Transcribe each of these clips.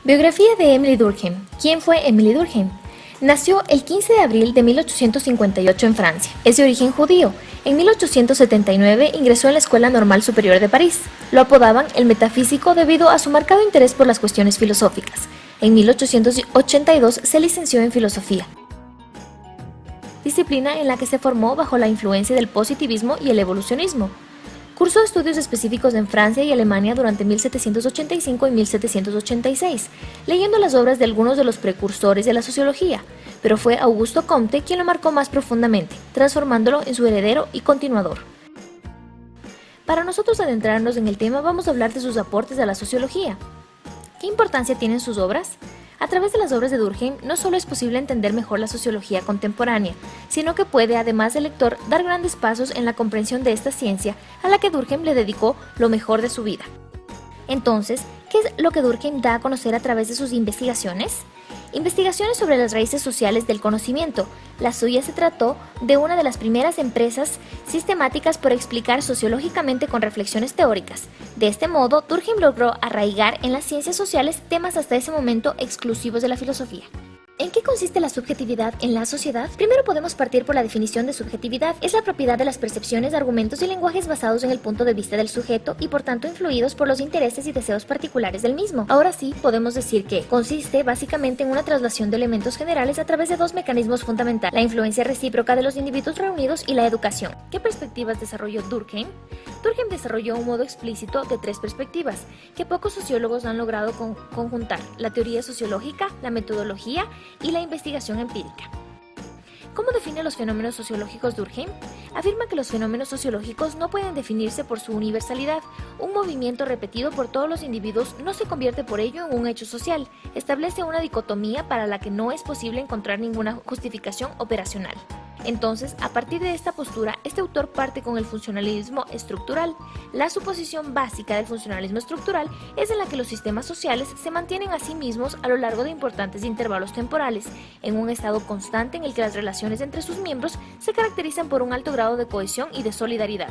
Biografía de Emily Durkheim. ¿Quién fue Emily Durkheim? Nació el 15 de abril de 1858 en Francia. Es de origen judío. En 1879 ingresó en la Escuela Normal Superior de París. Lo apodaban el metafísico debido a su marcado interés por las cuestiones filosóficas. En 1882 se licenció en filosofía, disciplina en la que se formó bajo la influencia del positivismo y el evolucionismo. Cursó estudios específicos en Francia y Alemania durante 1785 y 1786, leyendo las obras de algunos de los precursores de la sociología, pero fue Augusto Comte quien lo marcó más profundamente, transformándolo en su heredero y continuador. Para nosotros adentrarnos en el tema, vamos a hablar de sus aportes a la sociología. ¿Qué importancia tienen sus obras? A través de las obras de Durkheim no solo es posible entender mejor la sociología contemporánea, sino que puede, además del lector, dar grandes pasos en la comprensión de esta ciencia a la que Durkheim le dedicó lo mejor de su vida. Entonces, ¿qué es lo que Durkheim da a conocer a través de sus investigaciones? Investigaciones sobre las raíces sociales del conocimiento. La suya se trató de una de las primeras empresas sistemáticas por explicar sociológicamente con reflexiones teóricas. De este modo, Durkheim logró arraigar en las ciencias sociales temas hasta ese momento exclusivos de la filosofía. ¿En qué consiste la subjetividad en la sociedad? Primero podemos partir por la definición de subjetividad. Es la propiedad de las percepciones, argumentos y lenguajes basados en el punto de vista del sujeto y por tanto influidos por los intereses y deseos particulares del mismo. Ahora sí, podemos decir que consiste básicamente en una traslación de elementos generales a través de dos mecanismos fundamentales: la influencia recíproca de los individuos reunidos y la educación. ¿Qué perspectivas desarrolló Durkheim? Durkheim desarrolló un modo explícito de tres perspectivas que pocos sociólogos han logrado conjuntar: la teoría sociológica, la metodología y la investigación empírica. ¿Cómo define los fenómenos sociológicos Durkheim? Afirma que los fenómenos sociológicos no pueden definirse por su universalidad. Un movimiento repetido por todos los individuos no se convierte por ello en un hecho social. Establece una dicotomía para la que no es posible encontrar ninguna justificación operacional. Entonces, a partir de esta postura, este autor parte con el funcionalismo estructural. La suposición básica del funcionalismo estructural es en la que los sistemas sociales se mantienen a sí mismos a lo largo de importantes intervalos temporales, en un estado constante en el que las relaciones entre sus miembros se caracterizan por un alto grado de cohesión y de solidaridad.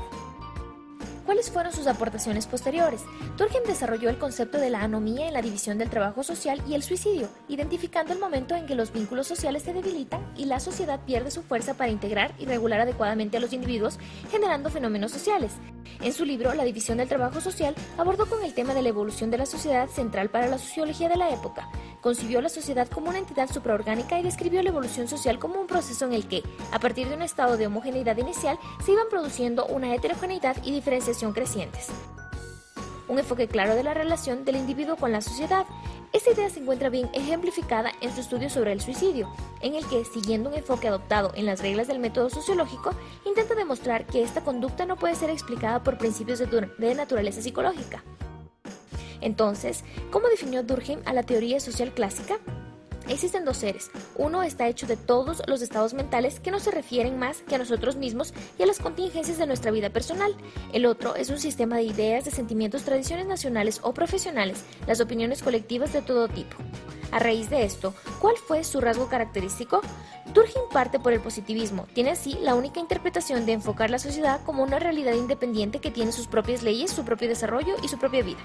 ¿Cuáles fueron sus aportaciones posteriores? Durkheim desarrolló el concepto de la anomía en la división del trabajo social y el suicidio, identificando el momento en que los vínculos sociales se debilitan y la sociedad pierde su fuerza para integrar y regular adecuadamente a los individuos, generando fenómenos sociales. En su libro La división del trabajo social, abordó con el tema de la evolución de la sociedad central para la sociología de la época. Concibió la sociedad como una entidad supraorgánica y describió la evolución social como un proceso en el que, a partir de un estado de homogeneidad inicial, se iban produciendo una heterogeneidad y diferenciación crecientes. Un enfoque claro de la relación del individuo con la sociedad. Esta idea se encuentra bien ejemplificada en su estudio sobre el suicidio, en el que, siguiendo un enfoque adoptado en las reglas del método sociológico, intenta demostrar que esta conducta no puede ser explicada por principios de naturaleza psicológica. Entonces, ¿cómo definió Durkheim a la teoría social clásica? Existen dos seres. Uno está hecho de todos los estados mentales que no se refieren más que a nosotros mismos y a las contingencias de nuestra vida personal. El otro es un sistema de ideas, de sentimientos, tradiciones nacionales o profesionales, las opiniones colectivas de todo tipo. A raíz de esto, ¿cuál fue su rasgo característico? Durkheim parte por el positivismo. Tiene así la única interpretación de enfocar la sociedad como una realidad independiente que tiene sus propias leyes, su propio desarrollo y su propia vida.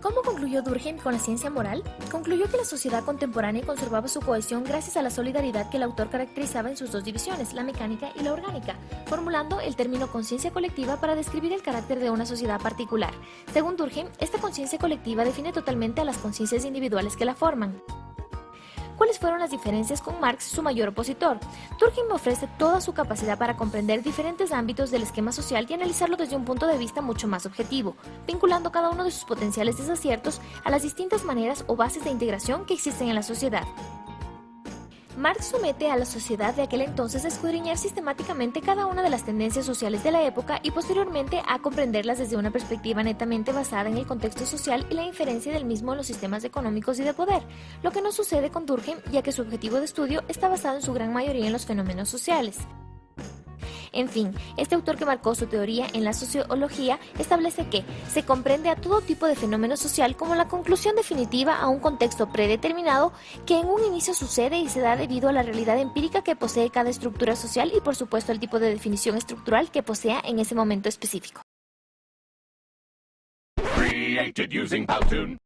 ¿Cómo concluyó Durkheim con la ciencia moral? Concluyó que la sociedad contemporánea conservaba su cohesión gracias a la solidaridad que el autor caracterizaba en sus dos divisiones, la mecánica y la orgánica, formulando el término conciencia colectiva para describir el carácter de una sociedad particular. Según Durkheim, esta conciencia colectiva define totalmente a las conciencias individuales que la forman. ¿Cuáles fueron las diferencias con Marx, su mayor opositor? Durkheim ofrece toda su capacidad para comprender diferentes ámbitos del esquema social y analizarlo desde un punto de vista mucho más objetivo, vinculando cada uno de sus potenciales desaciertos a las distintas maneras o bases de integración que existen en la sociedad. Marx somete a la sociedad de aquel entonces a escudriñar sistemáticamente cada una de las tendencias sociales de la época y posteriormente a comprenderlas desde una perspectiva netamente basada en el contexto social y la inferencia del mismo en los sistemas económicos y de poder, lo que no sucede con Durkheim, ya que su objetivo de estudio está basado en su gran mayoría en los fenómenos sociales. En fin, este autor que marcó su teoría en la sociología establece que se comprende a todo tipo de fenómeno social como la conclusión definitiva a un contexto predeterminado que en un inicio sucede y se da debido a la realidad empírica que posee cada estructura social y por supuesto el tipo de definición estructural que posea en ese momento específico. Created using Powtoon.